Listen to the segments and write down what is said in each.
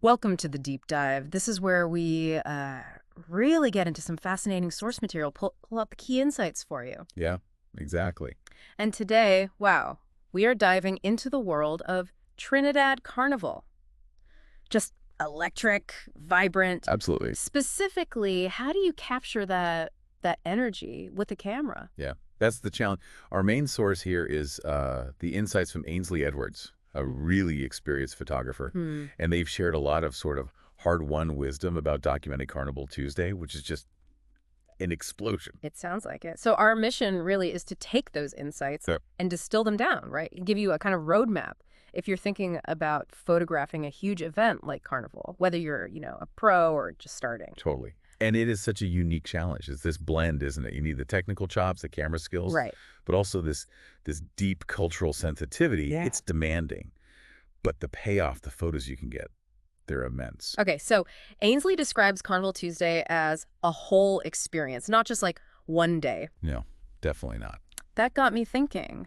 Welcome to the deep dive. This is where we really get into some fascinating source material, pull out the key insights for you. Yeah, exactly. And today, wow, we are diving into the world of Trinidad Carnival. Just electric, vibrant. Absolutely. Specifically, how do you capture that energy with a camera? Yeah, that's the challenge. Our main source here is the insights from Ainsley Edwards, a really experienced photographer. Hmm. And they've shared a lot of sort of hard-won wisdom about documenting Carnival Tuesday, which is just an explosion. It sounds like it. So our mission really is to take those insights Yep. and distill them down, right? And give you a kind of roadmap if you're thinking about photographing a huge event like Carnival, whether you're, a pro or just starting. Totally. And it is such a unique challenge. It's this blend, isn't it? You need the technical chops, the camera skills, Right. but also this deep cultural sensitivity. Yeah. It's demanding, but the payoff, the photos you can get, they're immense. Okay, so Ainsley describes Carnival Tuesday as a whole experience, not just like one day. No, definitely not. That got me thinking,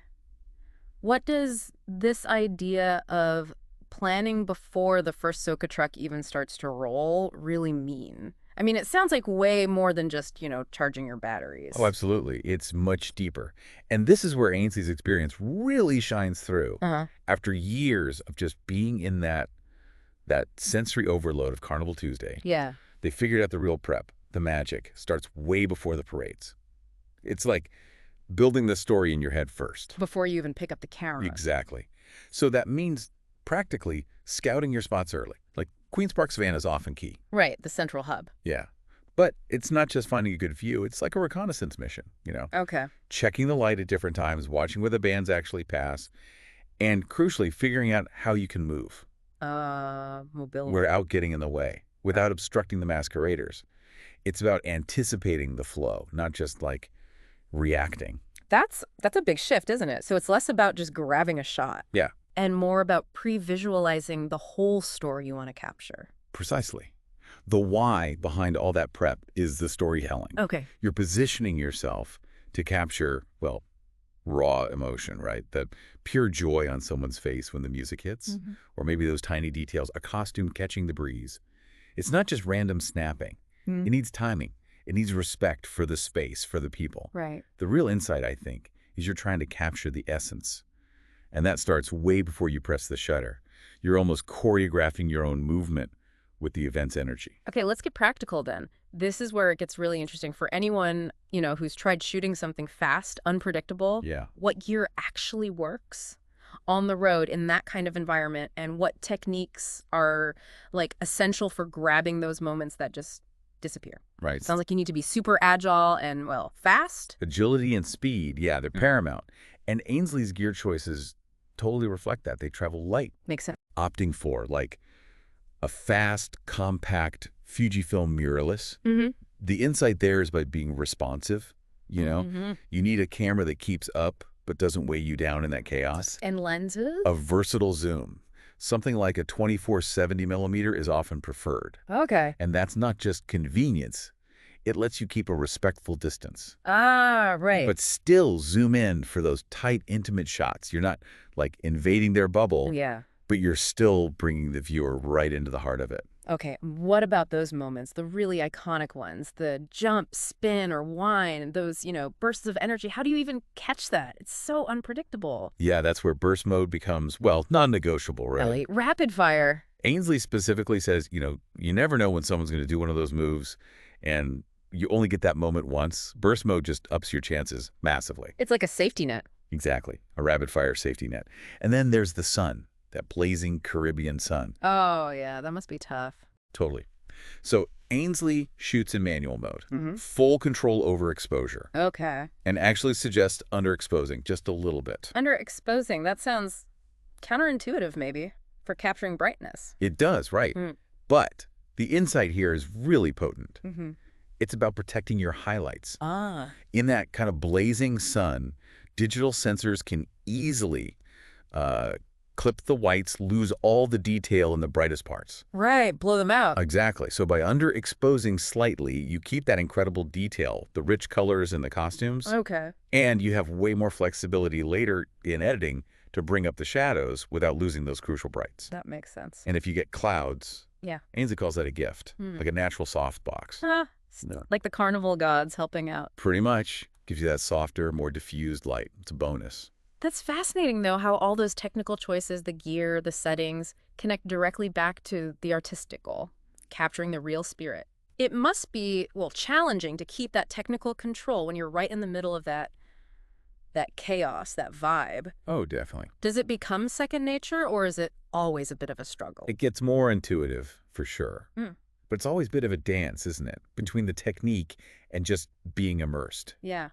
what does this idea of planning before the first soca truck even starts to roll really mean? I mean, it sounds like way more than just, charging your batteries. Oh, absolutely. It's much deeper. And this is where Ainsley's experience really shines through. Uh-huh. After years of just being in that sensory overload of Carnival Tuesday, Yeah. they figured out the real prep. The magic starts way before the parades. It's like building the story in your head first. Before you even pick up the camera. Exactly. So that means practically scouting your spots early. Like Queen's Park Savannah is often key. Right, the central hub. Yeah. But it's not just finding a good view. It's like a reconnaissance mission, Okay. checking the light at different times, watching where the bands actually pass, and crucially, figuring out how you can move Mobility. without getting in the way, without obstructing the masqueraders. It's about anticipating the flow, not just like reacting. That's a big shift, isn't it? So it's less about just grabbing a shot. Yeah. And more about pre-visualizing the whole story you want to capture. Precisely. The why behind all that prep is the storytelling. Okay. You're positioning yourself to capture, well, raw emotion, right? That pure joy on someone's face when the music hits, or maybe those tiny details, a costume catching the breeze. It's not just random snapping. Mm. It needs timing. It needs respect for the space, for the people. Right. The real insight, I think, is you're trying to capture the essence. And that starts way before you press the shutter. You're almost choreographing your own movement with the event's energy. Okay, let's get practical then. This is where it gets really interesting for anyone, who's tried shooting something fast, unpredictable. Yeah. What gear actually works on the road in that kind of environment, and what techniques are like essential for grabbing those moments that just disappear. Right. Sounds like you need to be super agile and, well, fast. Agility and speed, yeah, they're paramount. And Ainsley's gear choices totally reflect that. They travel light, Makes sense. opting for like a fast, compact Fujifilm mirrorless. Mm-hmm. The insight there is by being responsive, Mm-hmm. You need a camera that keeps up but doesn't weigh you down in that chaos. And lenses? A versatile zoom. Something like a 24-70 millimeter is often preferred. Okay. And that's not just convenience. It lets you keep a respectful distance, Ah, right. but still zoom in for those tight, intimate shots. You're not like invading their bubble, Yeah. but you're still bringing the viewer right into the heart of it. Okay, what about those moments, the really iconic ones, the jump, spin, or whine, those, bursts of energy? How do you even catch that? It's so unpredictable. Yeah, that's where burst mode becomes, well, non-negotiable, right? Ellie, rapid fire. Ainsley specifically says, you never know when someone's going to do one of those moves, and you only get that moment once. Burst mode just ups your chances massively. It's like a safety net. Exactly. A rapid-fire safety net. And then there's the sun, that blazing Caribbean sun. Oh, yeah, that must be tough. Totally. So Ainsley shoots in manual mode, Mm-hmm. full control over exposure, Okay. and actually suggests underexposing just a little bit. Underexposing, that sounds counterintuitive, maybe, for capturing brightness. It does, right. Mm. But the insight here is really potent. Mm-hmm. It's about protecting your highlights. Ah. In that kind of blazing sun, digital sensors can easily clip the whites, lose all the detail in the brightest parts. Right, blow them out. Exactly. So by underexposing slightly, you keep that incredible detail, the rich colors in the costumes, Okay. and you have way more flexibility later in editing to bring up the shadows without losing those crucial brights. That makes sense. And if you get clouds, Yeah. Ainsley calls that a gift, like a natural softbox. Ah, No. like the carnival gods helping out. Pretty much. Gives you that softer, more diffused light. It's a bonus. That's fascinating, though, how all those technical choices, the gear, the settings, connect directly back to the artistic goal, capturing the real spirit. It must be, well, challenging to keep that technical control when you're right in the middle of that chaos, that vibe. Oh, definitely. Does it become second nature, or is it always a bit of a struggle? It gets more intuitive, for sure. Mm. But it's always a bit of a dance, isn't it? Between the technique and just being immersed. Yeah.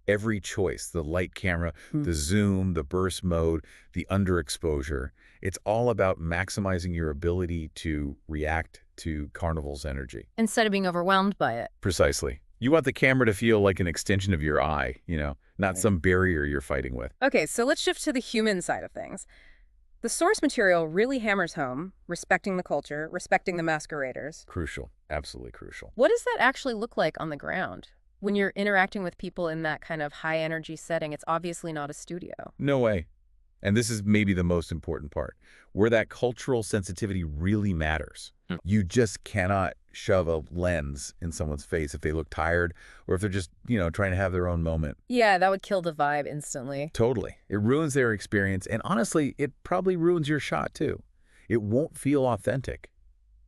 Every choice, the light camera, the zoom, the burst mode, the underexposure, it's all about maximizing your ability to react to Carnival's energy. Instead of being overwhelmed by it. Precisely. You want the camera to feel like an extension of your eye, not some barrier you're fighting with. Okay, so let's shift to the human side of things. The source material really hammers home, respecting the culture, respecting the masqueraders. Crucial. Absolutely crucial. What does that actually look like on the ground? When you're interacting with people in that kind of high-energy setting, it's obviously not a studio. No way. And this is maybe the most important part, where that cultural sensitivity really matters. You just cannot shove a lens in someone's face if they look tired or if they're just, trying to have their own moment. Yeah, that would kill the vibe instantly. Totally. It ruins their experience, and honestly, it probably ruins your shot too. It won't feel authentic.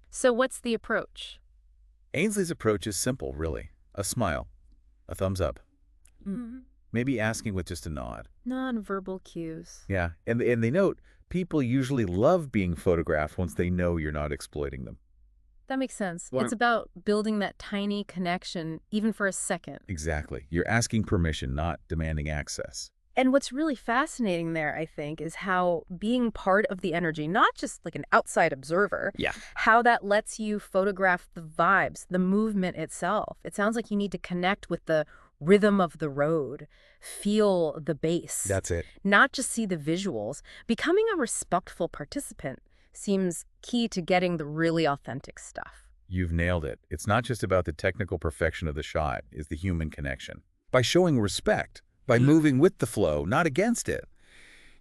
So what's the approach? Ainsley's approach is simple, really. A smile, a thumbs up, maybe asking with just a nod. Non-verbal cues. Yeah, and they note people usually love being photographed once they know you're not exploiting them. That makes sense. It's about building that tiny connection, even for a second. Exactly. You're asking permission, not demanding access. And what's really fascinating there, I think, is how being part of the energy, not just like an outside observer, how that lets you photograph the vibes, the movement itself. It sounds like you need to connect with the rhythm of the road, feel the bass. That's it. Not just see the visuals. Becoming a respectful participant seems key to getting the really authentic stuff. You've nailed it. It's not just about the technical perfection of the shot, it's the human connection. By showing respect, by moving with the flow, not against it,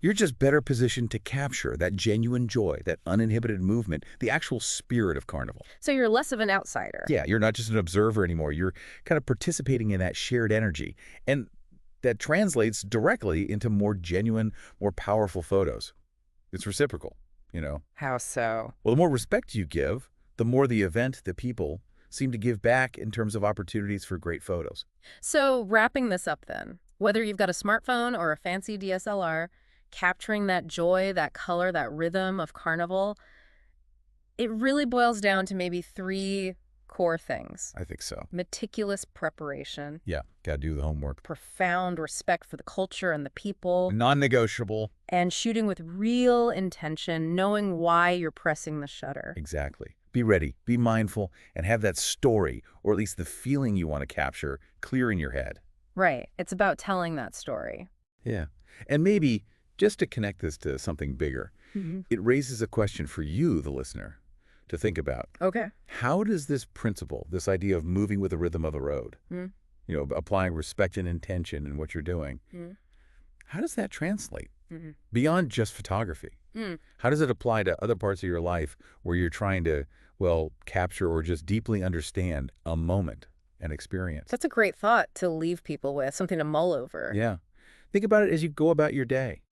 you're just better positioned to capture that genuine joy, that uninhibited movement, the actual spirit of Carnival. So you're less of an outsider. Yeah, you're not just an observer anymore. You're kind of participating in that shared energy. And that translates directly into more genuine, more powerful photos. It's reciprocal, How so? Well, the more respect you give, the more the event, the people, seem to give back in terms of opportunities for great photos. So wrapping this up then, whether you've got a smartphone or a fancy DSLR, capturing that joy, that color, that rhythm of Carnival, it really boils down to maybe 3 core things. I think so. Meticulous preparation. Yeah, gotta do the homework. Profound respect for the culture and the people. Non-negotiable. And shooting with real intention, knowing why you're pressing the shutter. Exactly. Be ready, be mindful, and have that story, or at least the feeling you want to capture, clear in your head. Right. It's about telling that story. Yeah. And maybe, just to connect this to something bigger, it raises a question for you, the listener, to think about. Okay. How does this principle, this idea of moving with the rhythm of the road, applying respect and intention in what you're doing, how does that translate beyond just photography? How does it apply to other parts of your life where you're trying to, capture or just deeply understand a moment and experience? That's a great thought to leave people with, something to mull over. Yeah. Think about it as you go about your day.